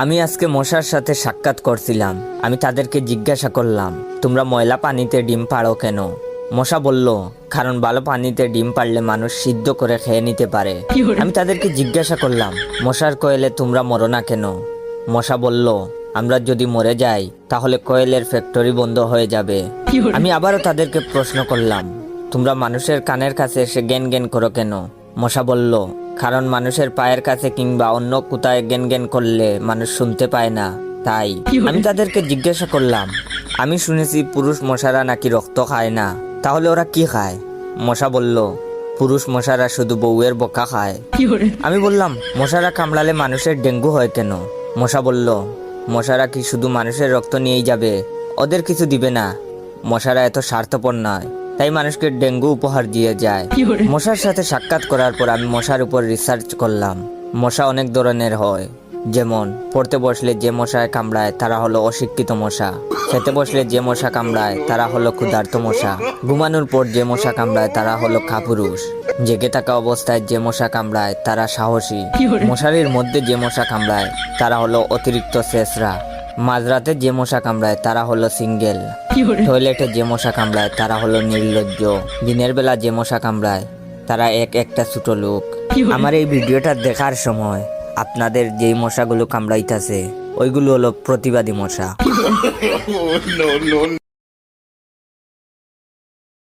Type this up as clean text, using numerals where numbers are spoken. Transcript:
আমি আজকে মশার সাথে সাক্ষাৎ করছিলাম। আমি তাদেরকে জিজ্ঞাসা করলাম, তোমরা ময়লা পানিতে ডিম পাড়ো কেন? মশা বলল, কারণ ভালো পানিতে ডিম পারলে মানুষ সিদ্ধ করে খেয়ে নিতে পারে। আমি তাদেরকে জিজ্ঞাসা করলাম, মশার কোয়েলে তোমরা মরো না কেন? মশা বলল, আমরা যদি মরে যাই তাহলে কোয়েলের ফ্যাক্টরি বন্ধ হয়ে যাবে। আমি আবারও তাদেরকে প্রশ্ন করলাম, তোমরা মানুষের কানের কাছে এসে জ্ঞান জ্ঞান করো কেন? মশা বলল, কারণ মানুষের পায়ের কাছে কিংবা অন্য কোথায় জ্ঞান জ্ঞান করলে মানুষ শুনতে পায় না, তাই। আমি তাদেরকে জিজ্ঞাসা করলাম, আমি শুনেছি পুরুষ মশারা নাকি রক্ত খায় না, তাহলে ওরা কি খায়? মশা বলল, পুরুষ মশারা শুধু বউয়ের বোকা খায়। আমি বললাম, মশারা কামড়ালে মানুষের ডেঙ্গু হয় কেন? মশা বলল, মশারা কি শুধু মানুষের রক্ত নিয়েই যাবে? ওদের কিছু দিবে না। মশারা এত স্বার্থপর নয়, তাই মানুষকে ডেঙ্গু উপহার দিয়ে যায়। মশার সাথে সাক্ষাৎ করার পর আমি মশার উপর রিসার্চ করলাম। মশা অনেক ধরনের হয়, যেমন পড়তে বসলে যে মশায় কামড়ায় তারা হলো অশিক্ষিত মশা, খেতে বসলে যে মশা কামড়ায় তারা হলো ক্ষুধার্ত মশা, ঘুমানোর পর যে মশা কামড়ায় তারা হলো কাপুরুষ, জেগে থাকা অবস্থায় যে মশা কামড়ায় তারা সাহসী, মশারির মধ্যে যে মশা কামড়ায় তারা হলো অতিরিক্ত শেষরা, মাঝরাতে যে মশা কামড়ায় তারা হলো সিঙ্গেল, টয়লেটে যে মশা কামড়ায় তারা হলো নির্লজ্জ, দিনের বেলা যে মশা কামড়ায় তারা একটা ছোট লোক। আমার এই ভিডিওটা দেখার সময় আপনাদের যেই মশাগুলো কামড়াইতেছে ওইগুলো হলো প্রতিবাদী মশা।